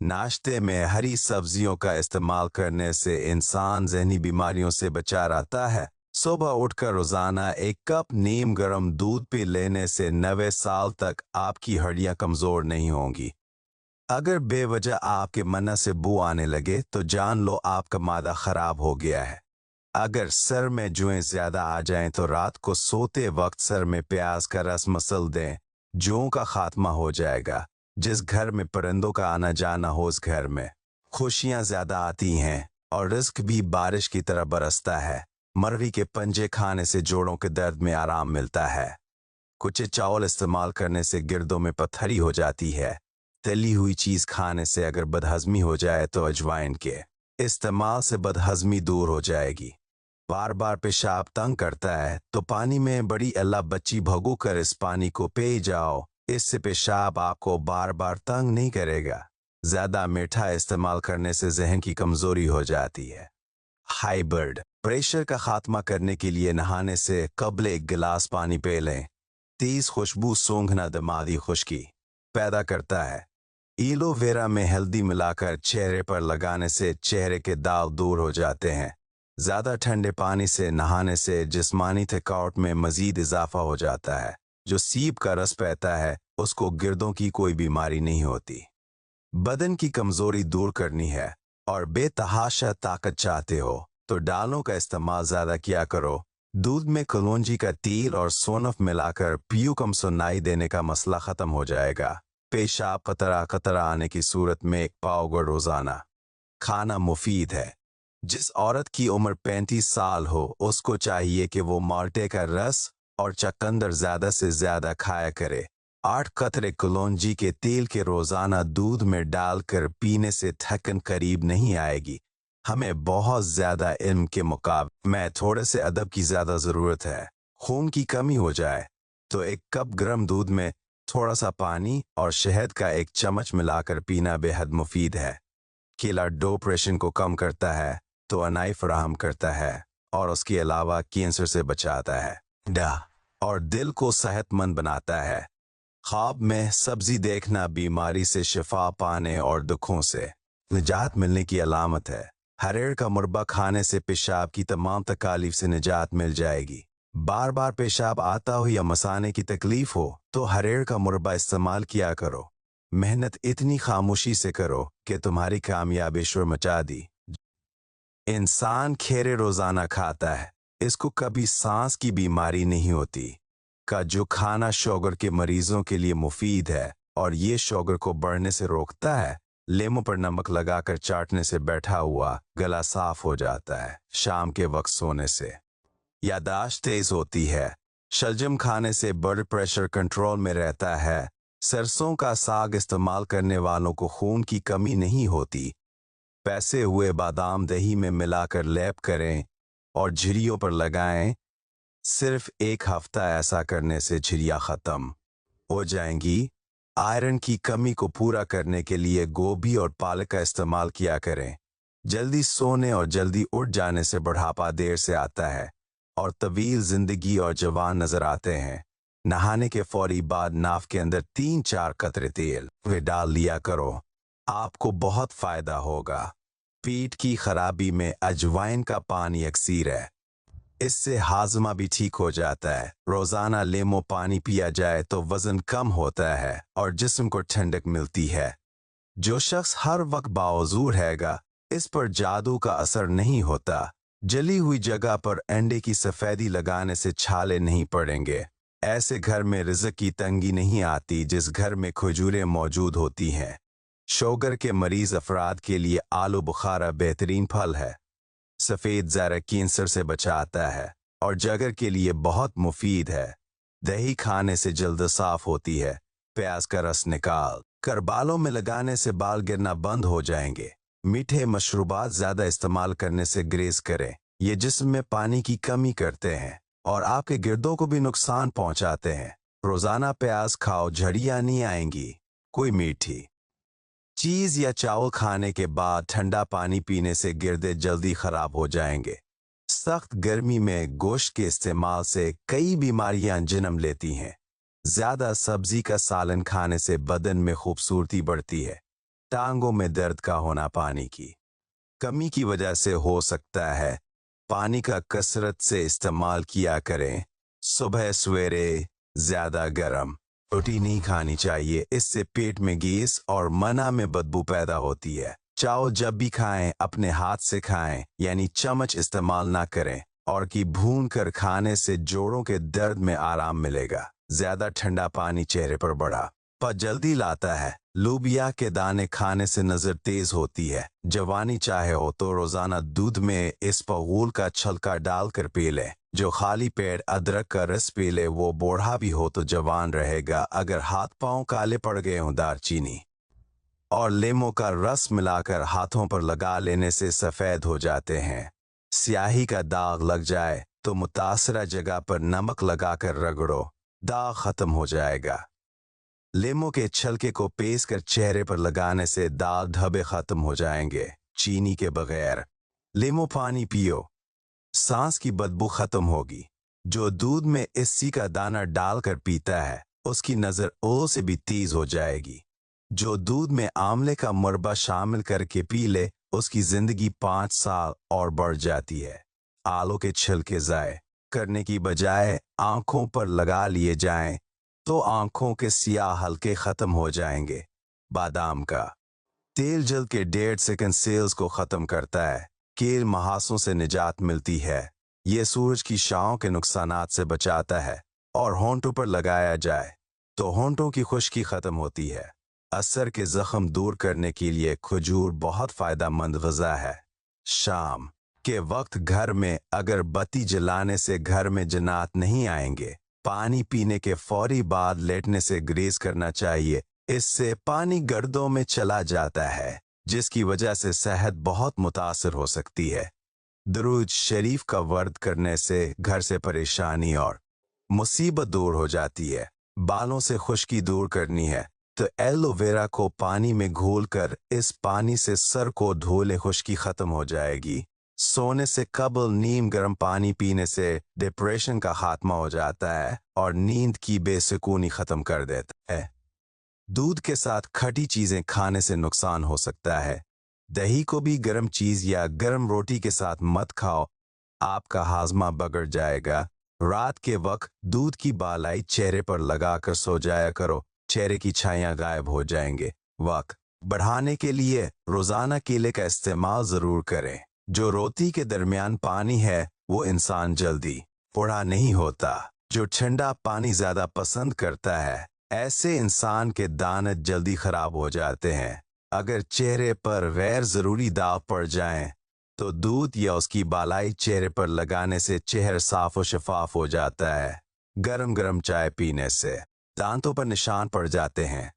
नाश्ते में हरी सब्जियों का इस्तेमाल करने से इंसान ज़हनी बीमारियों से बचा रहता है। सुबह उठकर रोज़ाना एक कप नीम गर्म दूध पी लेने से 90 साल तक आपकी हड्डियां कमज़ोर नहीं होंगी। अगर बेवजह आपके मन से बू आने लगे तो जान लो आपका मादा खराब हो गया है। अगर सर में जुएं ज्यादा आ जाएं तो रात को सोते वक्त सर में प्याज का रस मसल दें। जुओं का खात्मा हो जाएगा। जिस घर में परिंदों का आना जाना हो उस घर में खुशियां ज्यादा आती हैं और रिस्क भी बारिश की तरह बरसता है। मरवी के पंजे खाने से जोड़ों के दर्द में आराम मिलता है। कुछ चावल इस्तेमाल करने से गिरदों में पत्थरी हो जाती है। तली हुई चीज खाने से अगर बदहजमी हो जाए तो अजवाइन के इस्तेमाल से बदहजमी दूर हो जाएगी। बार बार पेशाब तंग करता है तो पानी में बड़ी अल्लाह बच्ची भगो कर इस पानी को पी जाओ। इससे पेशाब आपको बार बार तंग नहीं करेगा। ज्यादा मीठा इस्तेमाल करने से जहन की कमजोरी हो जाती है। हाई ब्लड प्रेशर का खात्मा करने के लिए नहाने से कबल एक गिलास पानी पी लें। तेज खुशबू सूंघना दिमागी खुश्की पैदा करता है। एलोवेरा में हल्दी मिलाकर चेहरे पर लगाने से चेहरे के दाग दूर हो जाते हैं। ज्यादा ठंडे पानी से नहाने से जिस्मानी थकावट में मजीद इजाफा हो जाता है। जो सीप का रस पीता है उसको गिर्दों की कोई बीमारी नहीं होती। बदन की कमजोरी दूर करनी है और बेतहाशा ताकत चाहते हो तो दालों का इस्तेमाल ज्यादा किया करो। दूध में कलौंजी का तेल और सौंफ मिलाकर पियो, कम सुनाई देने का मसला खत्म हो जाएगा। पेशाब कतरा कतरा आने की सूरत में एक पाव गुड़ रोजाना खाना मुफीद है। जिस औरत की उम्र 35 साल हो उसको चाहिए कि वो माल्टे का रस और चकंदर ज्यादा से ज्यादा खाया करे। 8 कतरे कलौंजी के तेल के रोजाना दूध में डालकर पीने से थकन करीब नहीं आएगी। हमें बहुत ज्यादा इल्म के मुकाबले में थोड़े से अदब की ज्यादा जरूरत है। खून की कमी हो जाए तो एक कप गर्म दूध में थोड़ा सा पानी और शहद का एक चम्मच मिलाकर पीना बेहद मुफीद है। केला डिप्रेशन को कम करता है तो अनाई फराहम करता है और उसके अलावा कैंसर से बचाता है। और दिल को सेहतमंद बनाता है। ख्वाब में सब्जी देखना बीमारी से शिफा पाने और दुखों से निजात मिलने की अलामत है। हरेड़ का मुरब्बा खाने से पेशाब की तमाम तकालीफ से निजात मिल जाएगी। बार बार पेशाब आता हो या मसाने की तकलीफ हो तो हरेड़ का मुरब्बा इस्तेमाल किया करो। मेहनत इतनी खामोशी से करो कि तुम्हारी कामयाबी शोर मचा दी। इंसान खेरे रोजाना खाता है, इसको कभी सांस की बीमारी नहीं होती। का जो खाना शुगर के मरीजों के लिए मुफीद है और ये शुगर को बढ़ने से रोकता है। लेमू पर नमक लगाकर चाटने से बैठा हुआ गला साफ हो जाता है। शाम के वक्त सोने से यादाश्त तेज होती है। शलजम खाने से ब्लड प्रेशर कंट्रोल में रहता है। सरसों का साग इस्तेमाल करने वालों को खून की कमी नहीं होती। पैसे हुए बादाम दही में मिलाकर लेप करें और झिरियों पर लगाएं। सिर्फ एक हफ्ता ऐसा करने से झिरियां खत्म हो जाएंगी। आयरन की कमी को पूरा करने के लिए गोभी और पालक का इस्तेमाल किया करें। जल्दी सोने और जल्दी उठ जाने से बुढ़ापा देर से आता है और तवील जिंदगी और जवान नजर आते हैं। नहाने के फौरी बाद नाव के अंदर 3-4 कतरे तेल वे डाल लिया करो, आपको बहुत फायदा होगा। पेट की खराबी में अजवाइन का पानी अक्सीर है, इससे हाजमा भी ठीक हो जाता है। रोजाना लेमो पानी पिया जाए तो वजन कम होता है और जिस्म को ठंडक मिलती है। जो शख्स हर वक्त बावजूद रहेगा इस पर जादू का असर नहीं होता। जली हुई जगह पर अंडे की सफेदी लगाने से छाले नहीं पड़ेंगे। ऐसे घर में रिज़्क की तंगी नहीं आती जिस घर में खजूरें मौजूद होती हैं। शुगर के मरीज अफराद के लिए आलू बुखारा बेहतरीन फल है। सफ़ेद ज़रा कैंसर से बचाता है और जगर के लिए बहुत मुफीद है। दही खाने से जल्द साफ होती है। प्याज का रस निकाल कर बालों में लगाने से बाल गिरना बंद हो जाएंगे। मीठे मशरूबात ज़्यादा इस्तेमाल करने से ग्रेज़ करें, ये जिस्म में पानी की कमी करते हैं और आपके गिर्दों को भी नुकसान पहुंचाते हैं। रोज़ाना प्याज खाओ, झड़ियाँ नहीं आएंगी। कोई मीठी चीज़ या चावल खाने के बाद ठंडा पानी पीने से गिरदे जल्दी खराब हो जाएंगे। सख्त गर्मी में गोश्त के इस्तेमाल से कई बीमारियां जन्म लेती हैं। ज्यादा सब्जी का सालन खाने से बदन में खूबसूरती बढ़ती है। टांगों में दर्द का होना पानी की कमी की वजह से हो सकता है। पानी का कसरत से इस्तेमाल किया करें। सुबह सवेरे ज्यादा गर्म रोटी नहीं खानी चाहिए, इससे पेट में गैस और मना में बदबू पैदा होती है। चावल जब भी खाएं अपने हाथ से खाएं, यानी चम्मच इस्तेमाल ना करें, और कि भून कर खाने से जोड़ों के दर्द में आराम मिलेगा। ज्यादा ठंडा पानी चेहरे पर बढ़ा पर जल्दी लाता है। लोबिया के दाने खाने से नजर तेज होती है। जवानी चाहे हो तो रोजाना दूध में इस पगूल का छलका डालकर पी ले। जो खाली पेट अदरक का रस पी ले वो बूढ़ा भी हो तो जवान रहेगा। अगर हाथ पांव काले पड़ गए हों, दालचीनी और लीमू का रस मिलाकर हाथों पर लगा लेने से सफेद हो जाते हैं। स्याही का दाग लग जाए तो मुतासरा जगह पर नमक लगाकर रगड़ो, दाग खत्म हो जाएगा। लीमू के छलके को पेस कर चेहरे पर लगाने से दाग धब्बे खत्म हो जाएंगे। चीनी के बगैर लीमू पानी पियो, सांस की बदबू खत्म होगी। जो दूध में इसी का दाना डालकर पीता है उसकी नजर ओ से भी तेज हो जाएगी। जो दूध में आंवले का मुरब्बा शामिल करके पी ले उसकी जिंदगी 5 साल और बढ़ जाती है। आलू के छिलके ज़ाय करने की बजाय आंखों पर लगा लिए जाएं तो आंखों के सियाह हल्के खत्म हो जाएंगे। बादाम का तेल जल के 1.5 सेकंड सेल्स को खत्म करता है। केल महासों से निजात मिलती है। ये सूरज की छांव के नुकसानात से बचाता है। और होंठों पर लगाया जाए तो होंठों की खुश्की खत्म होती है। असर के जख्म दूर करने के लिए खजूर बहुत फायदेमंद ग़िज़ा है। शाम के वक्त घर में अगर बत्ती जलाने से घर में जन्नात नहीं आएंगे। पानी पीने के फौरी बाद लेटने से ग्रेज करना चाहिए। इससे पानी गर्दों में चला जाता है जिसकी वजह से सेहत बहुत मुतासर हो सकती है। दरूद शरीफ का वर्द करने से घर से परेशानी और मुसीबत दूर हो जाती है। बालों से खुश्की दूर करनी है तो एलोवेरा को पानी में घोलकर इस पानी से सर को धो ले, खुश्की खत्म हो जाएगी। सोने से कबल नीम गर्म पानी पीने से डिप्रेशन का खात्मा हो जाता है और नींद की बेसुकूनी खत्म कर देता है। दूध के साथ खटी चीजें खाने से नुकसान हो सकता है। दही को भी गर्म चीज या गर्म रोटी के साथ मत खाओ, आपका हाजमा बिगड़ जाएगा। रात के वक्त दूध की बालाई चेहरे पर लगाकर सो जाया करो, चेहरे की छाइयां गायब हो जाएंगे। वक्त बढ़ाने के लिए रोजाना केले का इस्तेमाल जरूर करें। जो रोटी के दरमियान पानी है वो इंसान जल्दी बूढ़ा नहीं होता। जो ठंडा पानी ज्यादा पसंद करता है ऐसे इंसान के दांत जल्दी खराब हो जाते हैं। अगर चेहरे पर गैर जरूरी दाग पड़ जाएं तो दूध या उसकी बालाई चेहरे पर लगाने से चेहरा साफ और शफाफ हो जाता है। गरम गरम चाय पीने से दांतों पर निशान पड़ जाते हैं,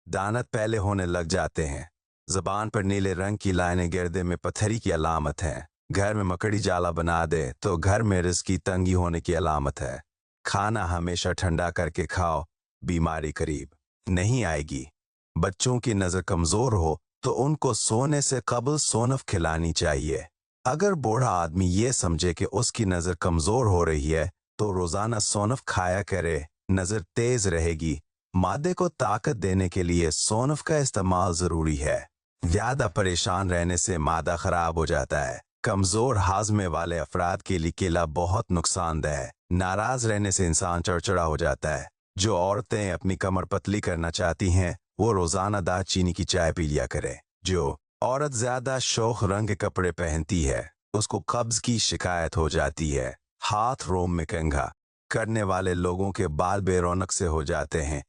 दांत पहले होने लग जाते हैं। जबान पर नीले रंग की लाइनें गिरदे में पत्थरी की अलामत है। घर में मकड़ी जाला बना दे तो घर में रिज़्क की तंगी होने की अलामत है। खाना हमेशा ठंडा करके खाओ, बीमारी करीब नहीं आएगी। बच्चों की नज़र कमज़ोर हो तो उनको सोने से कबल सोनफ खिलानी चाहिए। अगर बूढ़ा आदमी ये समझे कि उसकी नज़र कमज़ोर हो रही है तो रोज़ाना सोनफ खाया करे, नज़र तेज रहेगी। मादे को ताकत देने के लिए सोनफ का इस्तेमाल ज़रूरी है। ज़्यादा परेशान रहने से मादा खराब हो जाता है। कमज़ोर हाजमे वाले अफराद के लिए केला बहुत नुकसानदेह है। नाराज रहने से इंसान चिड़चिड़ा हो जाता है। जो औरतें अपनी कमर पतली करना चाहती हैं वो रोज़ाना दालचीनी की चाय पी लिया करें। जो औरत ज़्यादा शौक रंग के कपड़े पहनती है उसको कब्ज की शिकायत हो जाती है। हाथ रोम में कंघा करने वाले लोगों के बाल बेरौनक से हो जाते हैं।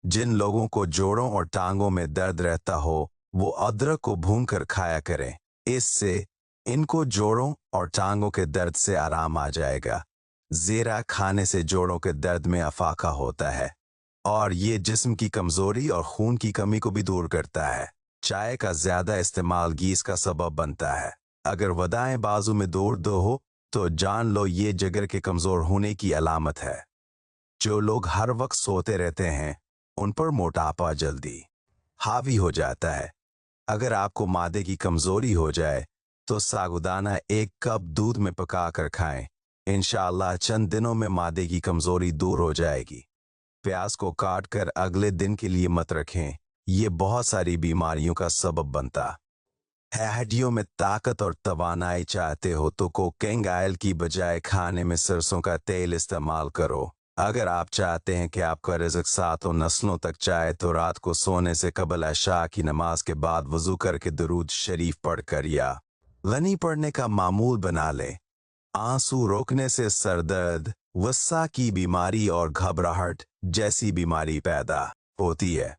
जिन लोगों को जोड़ों और टांगों में दर्द रहता हो वो अदरक को भूनकर खाया करें, इससे इनको जोड़ों और टांगों के दर्द से आराम आ जाएगा। जीरा खाने से जोड़ों के दर्द में अफाका होता है और ये जिस्म की कमजोरी और खून की कमी को भी दूर करता है। चाय का ज्यादा इस्तेमाल गैस का सबब बनता है। अगर वदाएं बाजू में दर्द हो तो जान लो ये जिगर के कमजोर होने की अलामत है। जो लोग हर वक्त सोते रहते हैं उन पर मोटापा जल्दी हावी हो जाता है। अगर आपको मादे की कमजोरी हो जाए तो साबूदाना 1 कप दूध में पका कर खाएं। इंशाअल्लाह चंद दिनों में मादे की कमजोरी दूर हो जाएगी। प्याज को काट कर अगले दिन के लिए मत रखें, ये बहुत सारी बीमारियों का सबब बनता है। हड्डियों में ताकत और तवानाई चाहते हो तो कुकिंग ऑयल की बजाय खाने में सरसों का तेल इस्तेमाल करो। अगर आप चाहते हैं कि आपका रिज़्क सातों नस्लों तक जाए तो रात को सोने से कबल इशा की नमाज के बाद वजू करके दुरूद शरीफ पढ़कर या गनी पढ़ने का मामूल बना लें। आंसू रोकने से सरदर्द, वसा की बीमारी और घबराहट जैसी बीमारी पैदा होती है।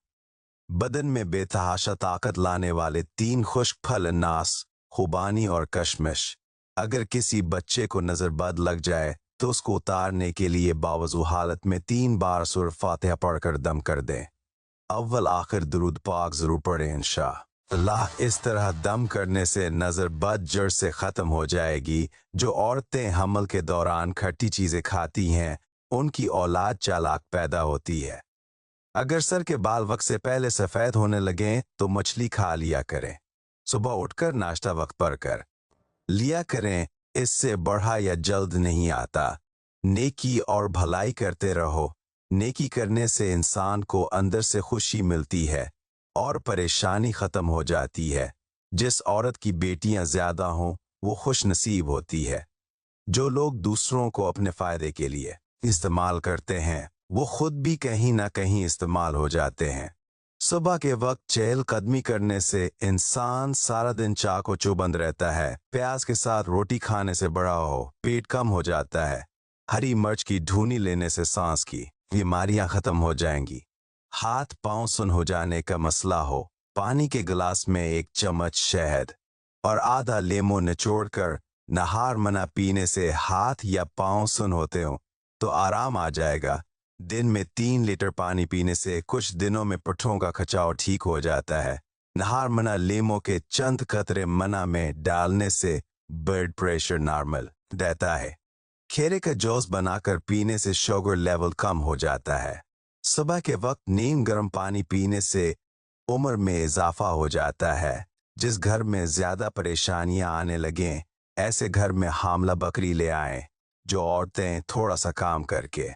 बदन में बेतहाशा ताकत लाने वाले 3 खुश्क फल अनास, खुबानी और कशमिश। अगर किसी बच्चे को नजर बद लग जाए तो उसको उतारने के लिए बावजू हालत में 3 बार सूरह फातिहा पढ़कर दम कर दें। अव्वल आखिर दुरूद पाक जरूर पढ़ें इंशाअल्लाह। इस तरह दम करने से नजर बद जड़ से खत्म हो जाएगी। जो औरतें हमल के दौरान खट्टी चीजें खाती हैं उनकी औलाद चालाक पैदा होती है। अगर सर के बाल वक्त से पहले सफेद होने लगें तो मछली खा लिया करें। सुबह उठकर नाश्ता वक्त पर कर लिया करें, इससे बढ़ा या जल्द नहीं आता। नेकी और भलाई करते रहो। नेकी करने से इंसान को अंदर से खुशी मिलती है और परेशानी खत्म हो जाती है। जिस औरत की बेटियां ज्यादा हों वो खुश नसीब होती है। जो लोग दूसरों को अपने फायदे के लिए इस्तेमाल करते हैं वो खुद भी कहीं ना कहीं इस्तेमाल हो जाते हैं। सुबह के वक्त चहल कदमी करने से इंसान सारा दिन चाको चौबंद रहता है। प्याज के साथ रोटी खाने से बड़ा हो पेट कम हो जाता है। हरी मिर्च की धुनी लेने से सांस की बीमारियां खत्म हो जाएंगी। हाथ पांव सुन हो जाने का मसला हो, पानी के गिलास में 1 चम्मच शहद और आधा लेमू निचोड़कर नहार मना पीने से हाथ या पांव सुन होते हो तो आराम आ जाएगा। दिन में 3 लीटर पानी पीने से कुछ दिनों में पट्ठों का खचाव ठीक हो जाता है। नहार मना लेमू के चंद कतरे मना में डालने से ब्लड प्रेशर नॉर्मल रहता है। खीरे का जूस बनाकर पीने से शुगर लेवल कम हो जाता है। सुबह के वक्त नीम गर्म पानी पीने से उम्र में इजाफा हो जाता है। जिस घर में ज्यादा परेशानियां आने लगें ऐसे घर में हामला बकरी ले आएं। जो औरतें थोड़ा सा काम करके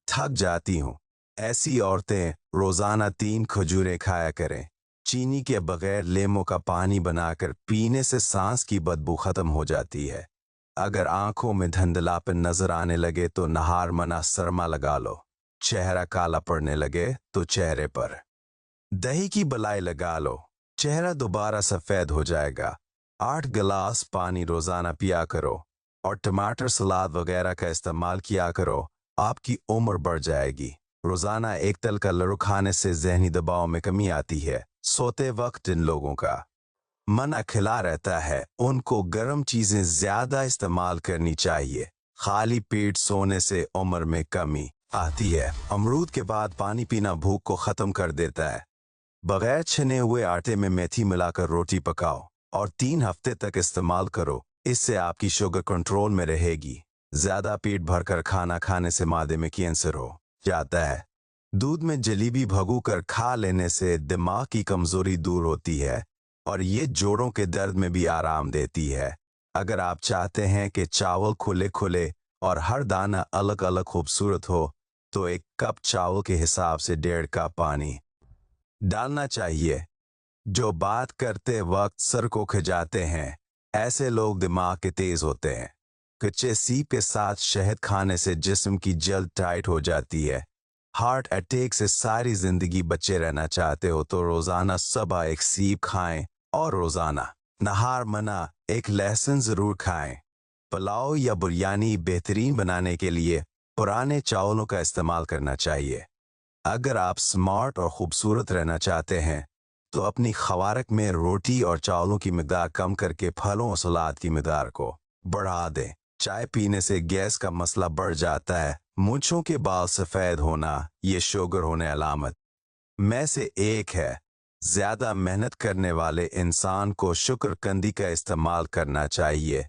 थक जाती हूँ ऐसी औरतें रोजाना 3 खजूरें खाया करें। चीनी के बगैर लेमू का पानी बनाकर पीने से सांस की बदबू खत्म हो जाती है। अगर आंखों में धुंधलापन नजर आने लगे तो नहार मना सरमा लगा लो। चेहरा काला पड़ने लगे तो चेहरे पर दही की बलाई लगा लो, चेहरा दोबारा सफेद हो जाएगा। 8 गिलास पानी रोजाना पिया करो और टमाटर सलाद वगैरह का इस्तेमाल किया करो। आपकी उम्र बढ़ जाएगी। रोजाना 1 तल का लड्डू खाने से जहनी दबाव में कमी आती है। सोते वक्त जिन लोगों का मन अखिला रहता है उनको गर्म चीजें ज्यादा इस्तेमाल करनी चाहिए। खाली पेट सोने से उम्र में कमी आती है। अमरूद के बाद पानी पीना भूख को खत्म कर देता है। बगैर छने हुए आटे में मेथी मिलाकर रोटी पकाओ और 3 हफ्ते तक इस्तेमाल करो। इससे आपकी शुगर कंट्रोल में रहेगी। ज्यादा पेट भरकर खाना खाने से मादे में कैंसर हो जाता है। दूध में जलेबी भगू कर खा लेने से दिमाग की कमजोरी दूर होती है और ये जोड़ों के दर्द में भी आराम देती है। अगर आप चाहते हैं कि चावल खुले खुले और हर दाना अलग अलग खूबसूरत हो तो 1 कप चावल के हिसाब से 1.5 कप पानी डालना चाहिए। जो बात करते वक्त सर को खिंचाते हैं ऐसे लोग दिमाग के तेज होते हैं। कच्चे सीप के साथ शहद खाने से जिस्म की जल्द टाइट हो जाती है। हार्ट अटैक से सारी जिंदगी बचे रहना चाहते हो तो रोजाना सुबह 1 सीप खाएं और रोजाना नहार मना 1 लहसुन जरूर खाएं। पुलाव या बिरयानी बेहतरीन बनाने के लिए पुराने चावलों का इस्तेमाल करना चाहिए। अगर आप स्मार्ट और खूबसूरत रहना चाहते हैं तो अपनी खवारक में रोटी और चावलों की मिकदार कम करके फलों और सलाद की मिकदार को बढ़ा दें। चाय पीने से गैस का मसला बढ़ जाता है। मूंछों के बाल सफेद होना ये शुगर होने अलामत में से एक है। ज्यादा मेहनत करने वाले इंसान को शुक्रकंदी का इस्तेमाल करना चाहिए,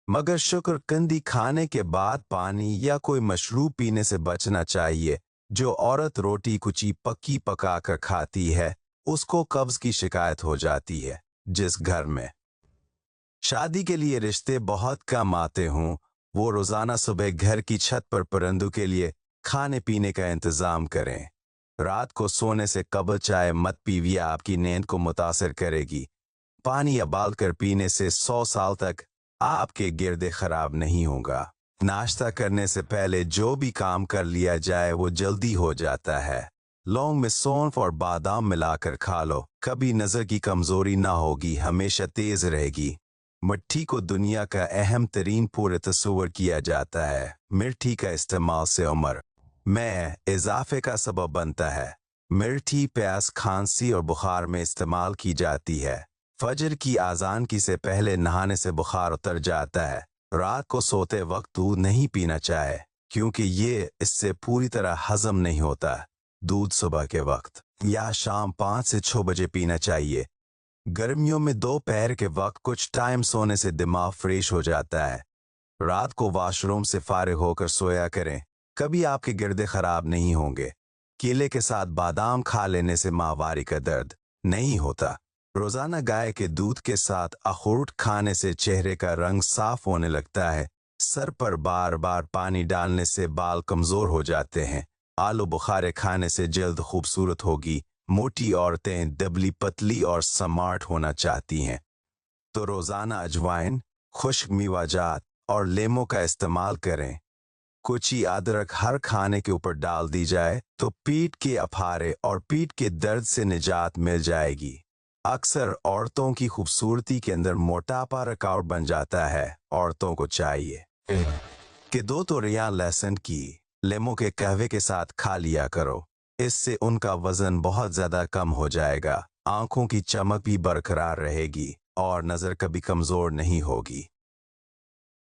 मगर शुक्रकंदी खाने के बाद पानी या कोई मशरूब पीने से बचना चाहिए। जो औरत रोटी कुची पक्की पका कर खाती है उसको कब्ज की शिकायत हो जाती है। जिस घर में शादी के लिए रिश्ते बहुत कम आते हों वो रोजाना सुबह घर की छत पर परिंदों के लिए खाने पीने का इंतजाम करें। रात को सोने से कबल चाय मत पीजिए, आपकी नींद को मुतासिर करेगी। पानी उबाल कर पीने से 100 साल तक आपके गिर्दे खराब नहीं होगा। नाश्ता करने से पहले जो भी काम कर लिया जाए वो जल्दी हो जाता है। लौंग में सौंफ और बादाम मिलाकर खा लो, कभी नजर की कमजोरी ना होगी, हमेशा तेज रहेगी। मिर्ची को दुनिया का अहम तरीन पूरे तस्वर किया जाता है। मिर्ची का इस्तेमाल से उम्र में इजाफे का सबब बनता है। मिर्ची प्यास, खांसी और बुखार में इस्तेमाल की जाती है। फजर की आजान की से पहले नहाने से बुखार उतर जाता है। रात को सोते वक्त दूध नहीं पीना चाहिए क्योंकि ये इससे पूरी तरह हजम नहीं होता। दूध सुबह के वक्त या शाम 5 से 6 बजे पीना चाहिए। गर्मियों में दोपहर के वक्त कुछ टाइम सोने से दिमाग फ्रेश हो जाता है। रात को वॉशरूम से फारिग होकर सोया करें, कभी आपके गिर्दे खराब नहीं होंगे। केले के साथ बादाम खा लेने से माहवारी का दर्द नहीं होता। रोजाना गाय के दूध के साथ अखरोट खाने से चेहरे का रंग साफ होने लगता है। सर पर बार बार पानी डालने से बाल कमजोर हो जाते हैं। आलू बुखारे खाने से जल्द खूबसूरत होगी। मोटी औरतें दबली पतली और स्मार्ट होना चाहती हैं तो रोजाना अजवाइन, खुश्क मेवाजात और लेमों का इस्तेमाल करें। कुची अदरक हर खाने के ऊपर डाल दी जाए तो पीठ के अफारे और पीठ के दर्द से निजात मिल जाएगी। अक्सर औरतों की खूबसूरती के अंदर मोटापा रुकावट बन जाता है। औरतों को चाहिए कि 2 तोरियां लहसुन की लेमों के कहवे के साथ खा लिया करो। इससे उनका वजन बहुत ज्यादा कम हो जाएगा, आंखों की चमक भी बरकरार रहेगी और नजर कभी कमजोर नहीं होगी।